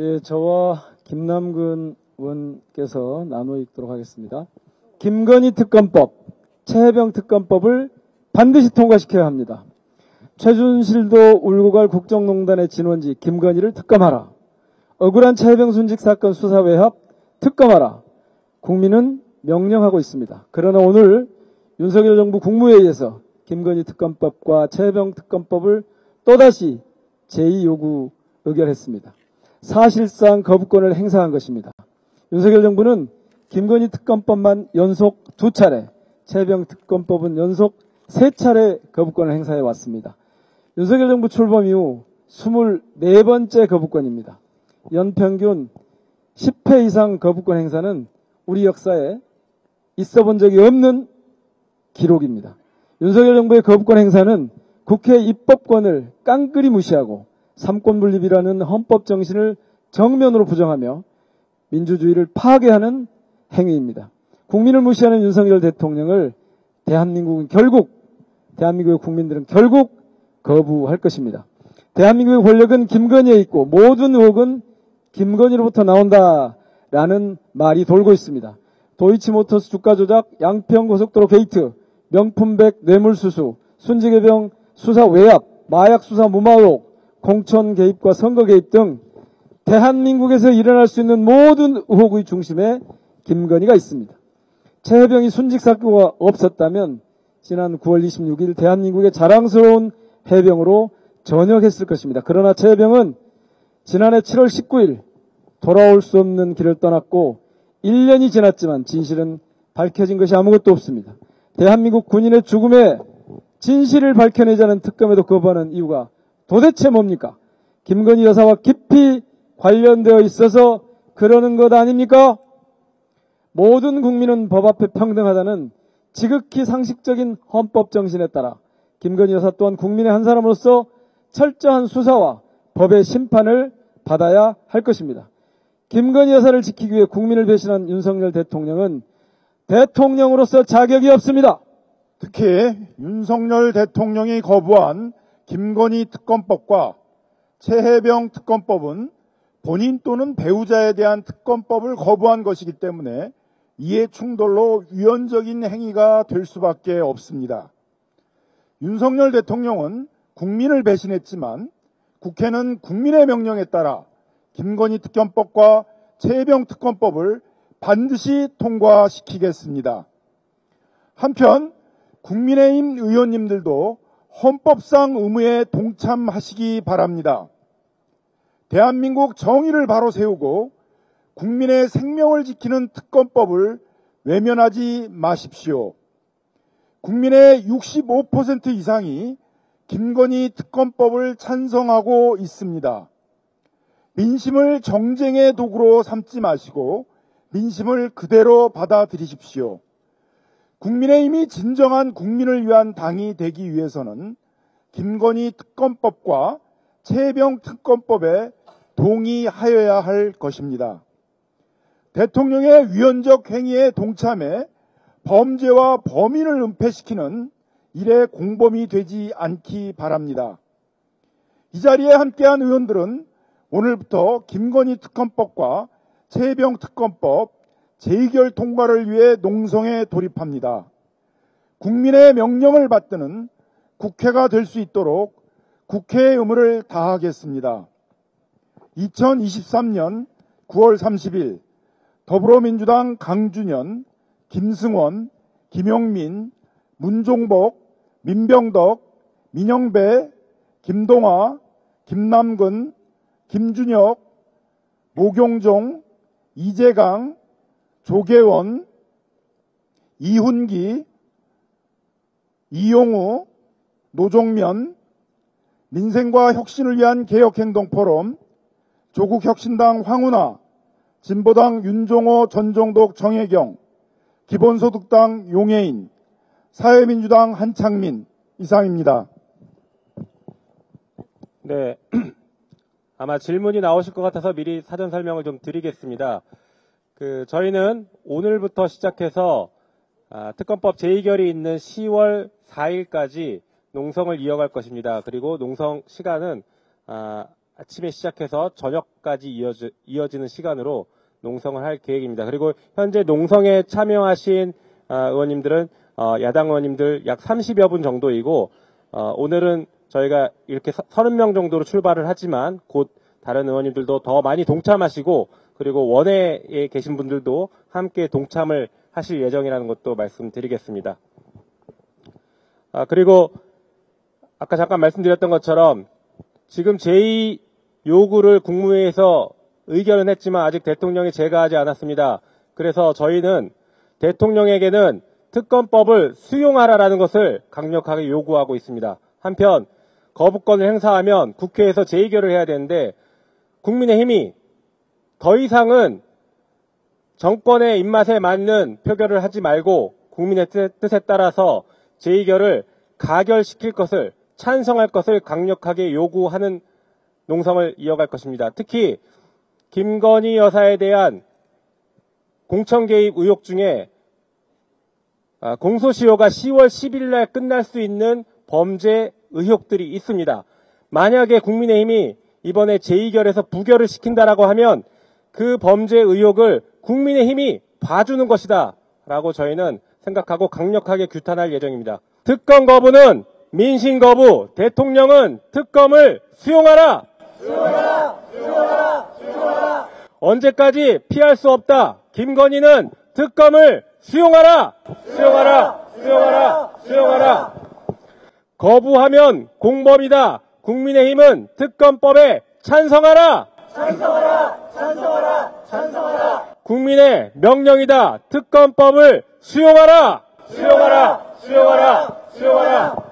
예, 저와 김남근 의원께서 나누어 읽도록 하겠습니다. 김건희 특검법, 최혜병 특검법을 반드시 통과시켜야 합니다. 최순실도 울고 갈 국정농단의 진원지 김건희를 특검하라. 억울한 최혜병 순직 사건 수사 외압 특검하라. 국민은 명령하고 있습니다. 그러나 오늘 윤석열 정부 국무회의에서 김건희 특검법과 최혜병 특검법을 또다시 제2요구 의결했습니다. 사실상 거부권을 행사한 것입니다. 윤석열 정부는 김건희 특검법만 연속 2차례, 최혜병 특검법은 연속 3차례 거부권을 행사해 왔습니다. 윤석열 정부 출범 이후 24번째 거부권입니다. 연평균 10회 이상 거부권 행사는 우리 역사에 있어 본 적이 없는 기록입니다. 윤석열 정부의 거부권 행사는 국회 입법권을 깡그리 무시하고 삼권 분립이라는 헌법 정신을 정면으로 부정하며 민주주의를 파괴하는 행위입니다. 국민을 무시하는 윤석열 대통령을 대한민국의 국민들은 결국 거부할 것입니다. 대한민국의 권력은 김건희에 있고 모든 의혹은 김건희로부터 나온다라는 말이 돌고 있습니다. 도이치모터스 주가 조작, 양평고속도로 게이트, 명품백 뇌물수수, 순직해병 수사 외압, 마약 수사 무마 의혹, 공천 개입과 선거 개입 등 대한민국에서 일어날 수 있는 모든 의혹의 중심에 김건희가 있습니다. 최혜병이 순직 사고가 없었다면 지난 9월 26일 대한민국의 자랑스러운 해병으로 전역했을 것입니다. 그러나 최혜병은 지난해 7월 19일 돌아올 수 없는 길을 떠났고 1년이 지났지만 진실은 밝혀진 것이 아무것도 없습니다. 대한민국 군인의 죽음에 진실을 밝혀내자는 특검에도 거부하는 이유가 도대체 뭡니까? 김건희 여사와 깊이 관련되어 있어서 그러는 것 아닙니까? 모든 국민은 법 앞에 평등하다는 지극히 상식적인 헌법 정신에 따라 김건희 여사 또한 국민의 한 사람으로서 철저한 수사와 법의 심판을 받아야 할 것입니다. 김건희 여사를 지키기 위해 국민을 배신한 윤석열 대통령은 대통령으로서 자격이 없습니다. 특히 윤석열 대통령이 거부한 김건희 특검법과 최혜병 특검법은 본인 또는 배우자에 대한 특검법을 거부한 것이기 때문에 이해 충돌로 위헌적인 행위가 될 수밖에 없습니다. 윤석열 대통령은 국민을 배신했지만 국회는 국민의 명령에 따라 김건희 특검법과 최혜병 특검법을 반드시 통과시키겠습니다. 한편 국민의힘 의원님들도 헌법상 의무에 동참하시기 바랍니다. 대한민국 정의를 바로 세우고 국민의 생명을 지키는 특검법을 외면하지 마십시오. 국민의 65% 이상이 김건희 특검법을 찬성하고 있습니다. 민심을 정쟁의 도구로 삼지 마시고 민심을 그대로 받아들이십시오. 국민의힘이 진정한 국민을 위한 당이 되기 위해서는 김건희 특검법과 최혜병 특검법에 동의하여야 할 것입니다. 대통령의 위헌적 행위에 동참해 범죄와 범인을 은폐시키는 일에 공범이 되지 않기 바랍니다. 이 자리에 함께한 의원들은 오늘부터 김건희 특검법과 최혜병 특검법 재의결 통과를 위해 농성에 돌입합니다. 국민의 명령을 받드는 국회가 될 수 있도록 국회의 의무를 다하겠습니다. 2023년 9월 30일 더불어민주당 강준현, 김승원, 김용민, 문종복, 민병덕, 민영배, 김동아, 김남근, 김준혁, 모경종, 이재강, 조계원, 이훈기, 이용우, 노종면, 민생과 혁신을 위한 개혁행동포럼, 조국혁신당 황운하, 진보당 윤종호, 전종독, 정혜경, 기본소득당 용해인, 사회민주당 한창민 이상입니다. 네, 아마 질문이 나오실 것 같아서 미리 사전 설명을 좀 드리겠습니다. 저희는 오늘부터 시작해서 특검법 재의결이 있는 10월 4일까지 농성을 이어갈 것입니다. 그리고 농성 시간은 아침에 시작해서 저녁까지 이어지는 시간으로 농성을 할 계획입니다. 그리고 현재 농성에 참여하신 의원님들은 야당 의원님들 약 30여 분 정도이고 오늘은 저희가 이렇게 30명 정도로 출발을 하지만 곧 다른 의원님들도 더 많이 동참하시고 그리고 원외에 계신 분들도 함께 동참을 하실 예정이라는 것도 말씀드리겠습니다. 그리고 아까 잠깐 말씀드렸던 것처럼 지금 제2 요구를 국무회의에서 의결은 했지만 아직 대통령이 제거하지 않았습니다. 그래서 저희는 대통령에게는 특검법을 수용하라라는 것을 강력하게 요구하고 있습니다. 한편 거부권을 행사하면 국회에서 재의결을 해야 되는데 국민의힘이 더 이상은 정권의 입맛에 맞는 표결을 하지 말고 국민의 뜻에 따라서 재의결을 가결시킬 것을 찬성할 것을 강력하게 요구하는 농성을 이어갈 것입니다. 특히 김건희 여사에 대한 공천 개입 의혹 중에 공소시효가 10월 10일 날 끝날 수 있는 범죄 의혹들이 있습니다. 만약에 국민의힘이 이번에 재의결에서 부결을 시킨다라고 하면 그 범죄 의혹을 국민의힘이 봐주는 것이다 라고 저희는 생각하고 강력하게 규탄할 예정입니다. 특검 거부는 민심 거부, 대통령은 특검을 수용하라! 수용하라! 수용하라! 수용하라! 언제까지 피할 수 없다. 김건희는 특검을 수용하라! 수용하라! 수용하라! 수용하라! 거부하면 공범이다. 국민의힘은 특검법에 찬성하라! 찬성하라! 찬성하라! 찬성하라! 국민의 명령이다. 특검법을 수용하라! 수용하라! 수용하라! 수용하라!